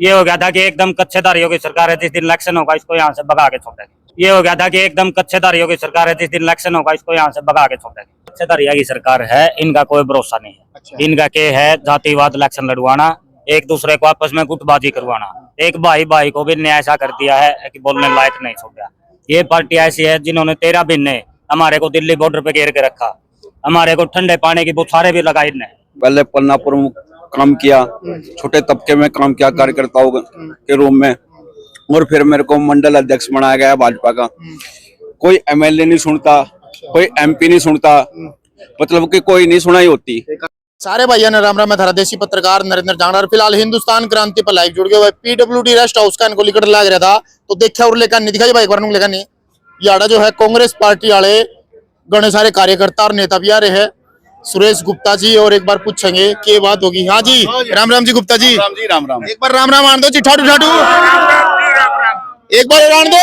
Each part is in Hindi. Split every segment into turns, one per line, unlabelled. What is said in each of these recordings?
ये हो गया था कि एकदम कच्चेदारियों की सरकार है, जिस दिन इलेक्शन होगा इसको यहाँ से भगा के छोड़ देंगे। ये हो गया था कि एकदम कच्चेदारियों की सरकार है, जिस दिन इलेक्शन होगा इसको यहाँ से भगा के छोड़ देंगे। कच्चेदारिया की सरकार है, इनका कोई भरोसा नहीं है।
अच्छा।
इनका क्या है, जातिवाद इलेक्शन लड़वाना, एक दूसरे को आपस में गुटबाजी करवाना। एक भाई भाई को भी न्याय ऐसा कर दिया है कि बोलने लायक नहीं छोड़ा। ये पार्टी ऐसी है जिन्होंने 13 महीने हमारे को दिल्ली बॉर्डर पे घेर के रखा, हमारे को ठंडे पानी की बुछारे भी लगाई ने।
पहले पन्ना प्रमुख काम किया, छोटे तबके में काम किया कार्यकर्ताओं के रूप में, और फिर मेरे को मंडल अध्यक्ष बनाया गया भाजपा का। कोई एमएलए नहीं सुनता, कोई एमपी नहीं सुनता, मतलब कि कोई नहीं सुनाई होती।
सारे भैया ने राम राम। मैं थारा देसी पत्रकार नरेंद्र जांगड़ा। फिलहाल हिंदुस्तान क्रांति पर लाइव जुड़ गए। पीडब्ल्यूडी रेस्ट हाउस का इनको लिकट लग रहा था तो देखा और लेकर नहीं दिखाई भाई, एक बार लेकर नहीं याड़ा जो है कांग्रेस पार्टी वाले घने सारे कार्यकर्ता और नेता भी आ रहे हैं। सुरेश गुप्ता जी, और एक बार पूछेंगे क्या बात होगी। हाँ जी, राम राम जी गुप्ता जी।
राम जी राम राम।
एक बार राम राम आन दो जी, ठाडू ठाडू एक बार आन दो।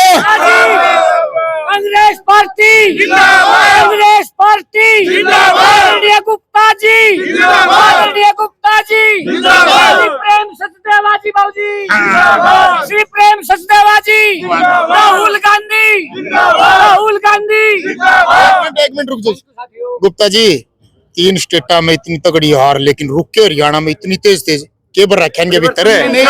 कांग्रेस पार्टी जिंदाबाद, कांग्रेस पार्टी जिंदाबाद, गुप्ता जी जिंदाबाद, गुप्ता जी जिंदाबाद, श्री प्रेम सचदेवा जी बाबूजी जिंदाबाद, श्री प्रेम सचदेवा जी, राहुल गांधी जिंदाबाद, राहुल गांधी जिंदाबाद।
एक मिनट रुक जाओ गुप्ता जी, 3 स्टेटा में इतनी तगड़ी हार, लेकिन रुक के हरियाणा में इतनी तेज तेज के बर रखा इनके भीतर है? नहीं,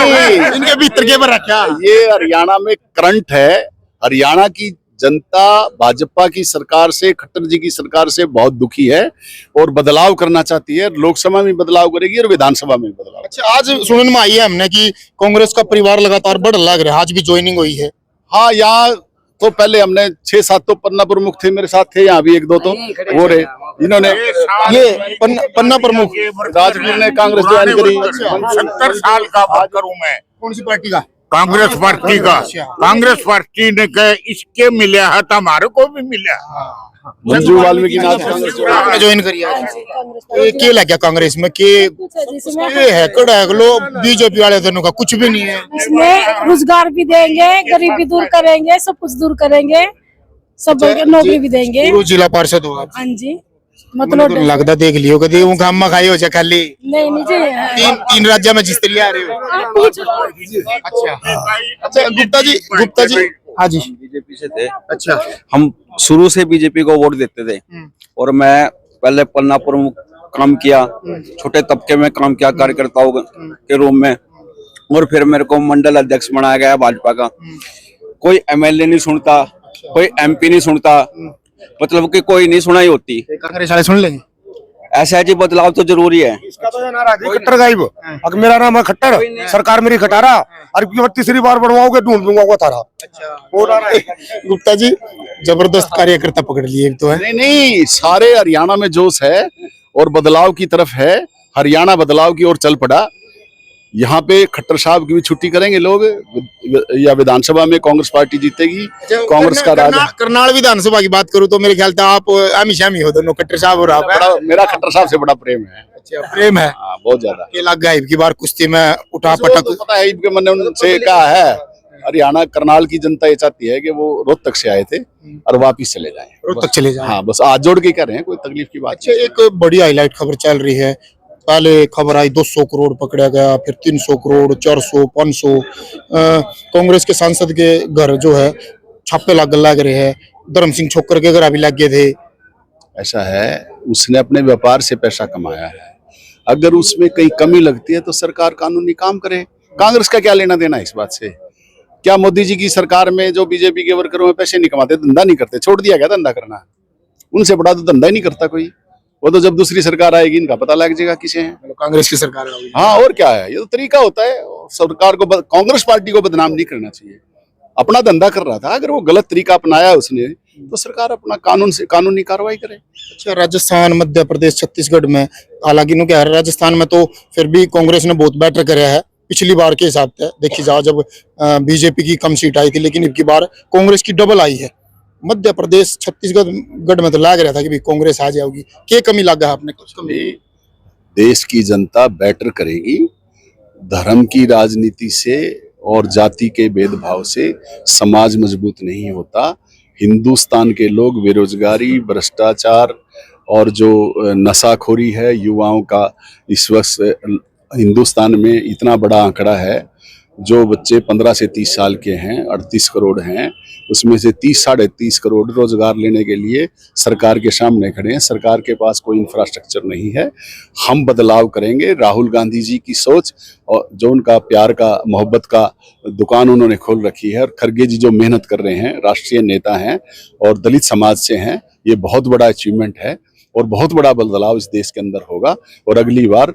इनके भीतर के बर रखा।
ये हरियाणा में करंट है। हरियाणा की जनता भाजपा की सरकार से, खट्टर जी की सरकार से बहुत दुखी है और बदलाव करना चाहती है। लोकसभा में बदलाव करेगी और विधानसभा में बदलाव।
अच्छा, आज सुनने में आई है हमने कि कांग्रेस का परिवार लगातार बढ़ लग रहा है, आज भी ज्वाइनिंग हुई है।
हाँ, यहाँ तो पहले हमने 6-7 तो पन्ना प्रमुख थे मेरे साथ थे, यहाँ भी 1-2 तो वो रहे। इन्होंने
ये पन्ना प्रमुख
राजवीर ने कांग्रेस ज्वाइन करी।
70 साल का वर्कर हूँ मैं।
कौन सी पार्टी का?
कांग्रेस पार्टी का। कांग्रेस पार्टी ने कहा इसके मिला है तो हमारे को भी मिला।
मंजू वाल्मीकि नाथ कांग्रेस
ज्वाइन करी आज। क्या लग गया कांग्रेस में? के है कड़ा है लो, बीजेपी वाले दोनों का कुछ भी नहीं है।
इसमें रोजगार भी देंगे, गरीबी दूर करेंगे, सब कुछ दूर करेंगे, सब नौकरी भी देंगे।
जिला पार्षद हो आप?
हाँ जी,
मतलब लगता देख लियो कभी वो काम खाई हो जाए खाली।
नहीं जी,
तीन राज्य में जिस तरह आ रहे हो। अच्छा गुप्ता जी हाँ जी,
बीजेपी से थे।
अच्छा,
हम शुरू से बीजेपी को वोट देते थे, और मैं पहले पन्ना प्रमुख काम किया, छोटे तबके में काम किया कार्यकर्ताओं के रूप में, और फिर मेरे को मंडल अध्यक्ष बनाया गया भाजपा का। कोई एमएलए नहीं सुनता, कोई एमपी नहीं सुनता, मतलब कि कोई नहीं सुनाई होती।
कांग्रेस वाले सुन लेंगे।
ऐसा जी बदलाव तो जरूरी है।
इसका तो ये नारा है खट्टर गायब। अब मेरा नाम है खट्टर, सरकार मेरी खटारा, और तीसरी बार बढ़वाओगे ढूंढ दूंगा वो थारा। वो नारा है।
गुप्ता जी, जबरदस्त कार्यकर्ता पकड़ लिए तो है।
नहीं, सारे हरियाणा में जोश है और बदलाव की तरफ है। हरियाणा बदलाव की ओर चल पड़ा। यहाँ पे खट्टर साहब की भी छुट्टी करेंगे लोग, या विधानसभा में कांग्रेस पार्टी जीतेगी। कांग्रेस का राज।
करनाल विधानसभा की बात करूँ तो मेरे ख्याल से आप आमी शामी हो दोनों, खट्टर साहब और आप।
मेरा खट्टर साहब से बड़ा प्रेम है।
अच्छा, प्रेम है
बहुत ज्यादा।
केला गायब की बार कुश्ती में उठा पटक
तो पता है, इनके मन उनसे कहा है। हरियाणा करनाल की जनता ये चाहती है कि वो रोहतक से आए थे और वापिस चले जाएं।
रोहतक चले जाएं।
हाँ, बस आज जोड़ के कर रहे हैं, कोई तकलीफ की बात।
अच्छा, एक बड़ी हाईलाइट खबर चल रही है। पहले खबर आई 200 करोड़ पकड़ा गया, फिर 300 करोड़, 400, 500। कांग्रेस के सांसद के घर जो है छापे लग रहे हैं। धर्म सिंह छोकर के घर अभी लग गए थे।
ऐसा है, उसने अपने व्यापार से पैसा कमाया है। अगर उसमें कहीं कमी लगती है तो सरकार कानूनी काम करे। कांग्रेस का क्या लेना देना इस बात से? क्या मोदी जी की सरकार में जो बीजेपी के वर्करों में पैसे नहीं कमाते, धंधा नहीं करते, छोड़ दिया गया धंधा करना? उनसे बड़ा तो धंधा ही नहीं करता कोई। वो तो जब दूसरी सरकार आएगी इनका पता लग जाएगा किसे है।
कांग्रेस की सरकार होगी।
हाँ, और क्या है, ये तो तरीका होता है। सरकार को, कांग्रेस पार्टी को बदनाम नहीं करना चाहिए। अपना धंधा कर रहा था, अगर वो गलत तरीका अपनाया उसने, तो सरकार अपना कानूनी कार्रवाई करे।
अच्छा, राजस्थान, मध्य प्रदेश, छत्तीसगढ़ में, हालांकि नो क्या राजस्थान में तो फिर भी कांग्रेस ने बहुत बेटर कराया है पिछली बार के हिसाब से। देखी जाओ, जब बीजेपी की कम सीट आई थी, लेकिन इनकी बार कांग्रेस की डबल आई है। मध्य प्रदेश, छत्तीसगढ़ में तो लग रहा था कि भी कांग्रेस आ जाएगी। क्या कमी लगा आपने? कुछ कमी?
देश की जनता बेटर करेगी। धर्म की राजनीति से और जाति के भेदभाव से समाज मजबूत नहीं होता। हिंदुस्तान के लोग बेरोजगारी, भ्रष्टाचार और जो नशाखोरी है युवाओं का, इस वक्त हिंदुस्तान में इतना बड़ा आंकड़ा है, जो बच्चे 15 से 30 साल के हैं 38 करोड़ हैं, उसमें से 30-30.5 करोड़ रोजगार लेने के लिए सरकार के सामने खड़े हैं। सरकार के पास कोई इंफ्रास्ट्रक्चर नहीं है। हम बदलाव करेंगे। राहुल गांधी जी की सोच और जो उनका प्यार का मोहब्बत का दुकान उन्होंने खोल रखी है, और खरगे जी जो मेहनत कर रहे हैं, राष्ट्रीय नेता हैं और दलित समाज से हैं, ये बहुत बड़ा अचीवमेंट है और बहुत बड़ा बदलाव इस देश के अंदर होगा। और अगली बार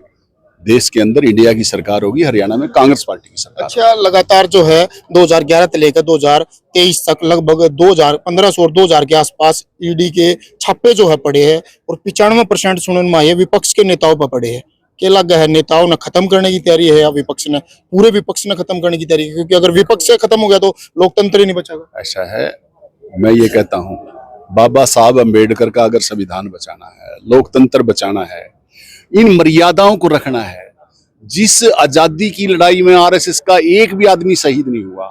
देश के अंदर इंडिया की सरकार होगी, हरियाणा में कांग्रेस पार्टी की सरकार।
अच्छा, लगातार जो है 2011 से लेकर 2023 तक लगभग 1500 और 2000 के आसपास ईडी के छापे जो है पड़े हैं और 95% सुनने में आए विपक्ष के नेताओं पर पड़े हैं। क्या लगा है, नेताओं ने खत्म करने की तैयारी है या विपक्ष ने, पूरे विपक्ष ने खत्म करने की तैयारी है? क्योंकि अगर विपक्ष से खत्म हो गया तो लोकतंत्र ही नहीं बचेगा।
ऐसा है, मैं ये कहता हूँ, बाबा साहब अम्बेडकर का अगर संविधान बचाना है, लोकतंत्र बचाना है, इन मर्यादाओं को रखना है। जिस आजादी की लड़ाई में आरएसएस का एक भी आदमी शहीद नहीं हुआ,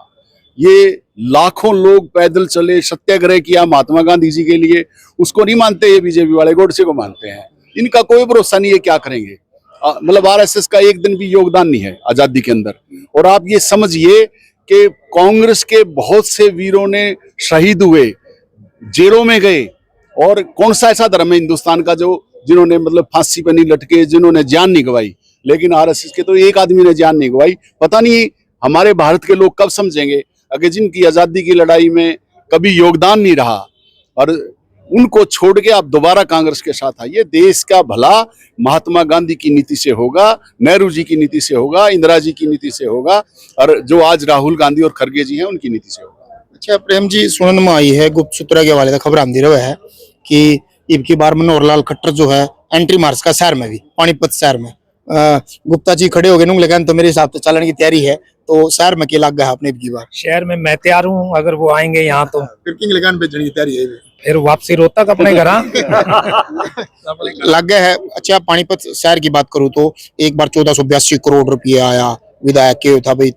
ये लाखों लोग पैदल चले, सत्याग्रह किया महात्मा गांधी जी के लिए, उसको नहीं मानते ये बीजेपी वाले, गोडसे को मानते हैं। इनका कोई भरोसा नहीं है क्या करेंगे। मतलब आरएसएस का एक दिन भी योगदान नहीं है आजादी के अंदर। और आप ये समझिए कि कांग्रेस के बहुत से वीरों ने शहीद हुए, जेलों में गए, और कौन सा ऐसा धर्म है हिंदुस्तान का जो जिन्होंने मतलब फांसी पर नहीं लटके, जिन्होंने जान नहीं गवाई। लेकिन आरएसएस के तो एक आदमी ने जान नहीं गवाई। पता नहीं हमारे भारत के लोग कब समझेंगे, अगर जिनकी आजादी की लड़ाई में कभी योगदान नहीं रहा और उनको छोड़ के आप दोबारा कांग्रेस के साथ आइए। देश का भला महात्मा गांधी की नीति से होगा, नेहरू जी की नीति से होगा, इंदिरा जी की नीति से होगा, और जो आज राहुल गांधी और खरगे जी हैं उनकी नीति से होगा।
अच्छा प्रेम जी, सुनने में आई है गुप्त सूत्रों के हवाले से खबर आंदी रहे है कि इब की बार मनोहर लाल खट्टर जो है एंट्री मार्च का शहर में भी, पानीपत शहर में गुप्ता जी खड़े हो गए, लेकिन तो मेरे हिसाब से चलने की तैयारी है। तो शहर में क्या लग गया आपने की बार?
शहर में मैं तैयार हूँ, अगर वो आएंगे यहाँ तो
फिर किंग लगान भेजने की तैयारी है,
फिर वापसी रोहतक अपने घर
लग गया है। अच्छा, पानीपत शहर की बात करूँ तो एक बार 1482 करोड़ रुपये आया, विधायक के था भाई,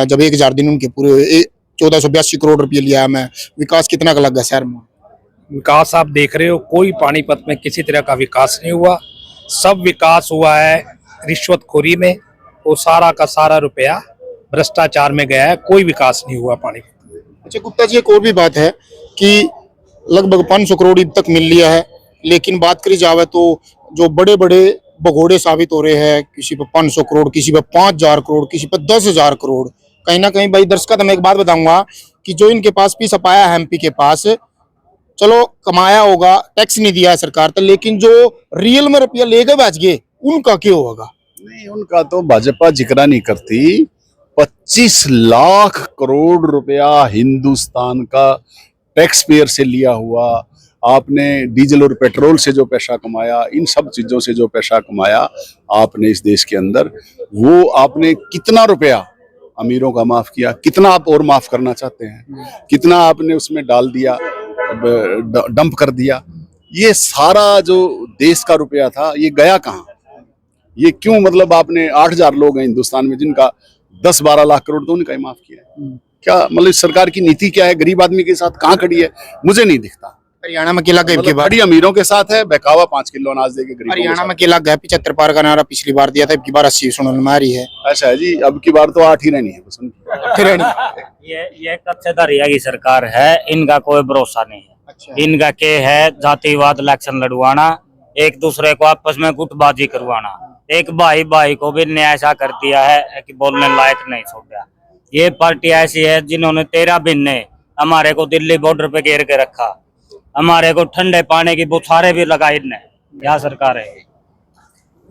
जब 1000 दिन उनके पूरे हुए 1482 करोड़ रुपये लिया मैं। विकास कितना का लग गया शहर में?
विकास आप देख रहे हो, कोई पानीपत में किसी तरह का विकास नहीं हुआ। सब विकास हुआ है रिश्वतखोरी में, वो सारा का सारा रुपया भ्रष्टाचार में गया है, कोई विकास नहीं हुआ पानीपत में।
अच्छा गुप्ता जी, एक और भी बात है कि लगभग 500 करोड़ अब तक मिल लिया है, लेकिन बात करी जावे तो जो बड़े बड़े भगोड़े साबित हो रहे हैं, किसी पे 500 करोड़, किसी पे 5000 करोड़, किसी पे 10,000 करोड़। कहीं ना कहीं भाई दर्शक, मैं एक बात बताऊंगा कि जो इनके पास भी सपाया है एमपी के पास, चलो कमाया होगा, टैक्स नहीं दिया है सरकार तो, लेकिन जो रियल में रुपया लेके बेच गए उनका क्या होगा?
नहीं, उनका तो भाजपा जिक्र नहीं करती। 25 लाख करोड़ रुपया हिंदुस्तान का टैक्स पेयर से लिया हुआ, आपने डीजल और पेट्रोल से जो पैसा कमाया, इन सब चीजों से जो पैसा कमाया आपने इस देश के अंदर, वो आपने कितना रुपया अमीरों का माफ किया, कितना आप और माफ करना चाहते हैं, कितना आपने उसमें डाल दिया, डंप कर दिया। ये सारा जो देश का रुपया था ये गया कहाँ? ये क्यों, मतलब आपने 8000 लोग हैं हिंदुस्तान में जिनका 10-12 लाख करोड़ तो उनका ही माफ किया। क्या मतलब सरकार की नीति क्या है? गरीब आदमी के साथ कहाँ खड़ी है? मुझे नहीं दिखता।
हरियाणा में केला गए
बड़ी अमीरों के साथ है, बहकावा 5 किलो अनाज देके गरीबों के
हरियाणा
साथ।
में केला गया 75 पार का नारा पिछली बार दिया था, अब की बार 80 सुनने में आ रही है।
अच्छा है जी, अब की बार तो 8 ही रहनी है बस उनकी।
ये कच्चेदारिया की सरकार है, इनका कोई भरोसा नहीं है।
अच्छा।
इनका के है जातिवाद इलेक्शन लड़वाना, एक दूसरे को आपस में गुटबाजी करवाना। एक भाई भाई को भी न्याय ऐसा कर दिया है कि बोलने लायक नहीं छोड़ दिया। ये पार्टी ऐसी है जिन्होंने 13 महीने हमारे को दिल्ली बॉर्डर पे घेर के रखा, हमारे को ठंडे पानी की बुखारें भी लगाई इनने। क्या सरकार है?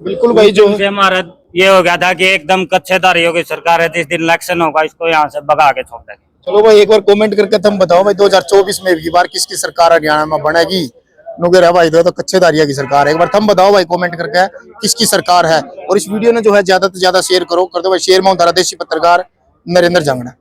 बिल्कुल भाई, जो
हमारा ये हो गया था कि एकदम कच्चेदारियों की सरकार है, जिस दिन इलेक्शन होगा इसको यहाँ से भगा के छोड़ देंगे।
चलो भाई, एक बार कमेंट करके तुम बताओ भाई 2024 में की बार किसकी सरकार हरियाणा में बनेगी? नुगेरा भाई तो कच्चेदारिया की सरकार है। एक बार तुम बताओ भाई कमेंट करके किसकी सरकार है। और इस वीडियो ने जो है ज्यादा से ज्यादा शेयर करो, कर दो भाई शेयर। मैं हूं देसी पत्रकार नरेंद्र जांगड़ा।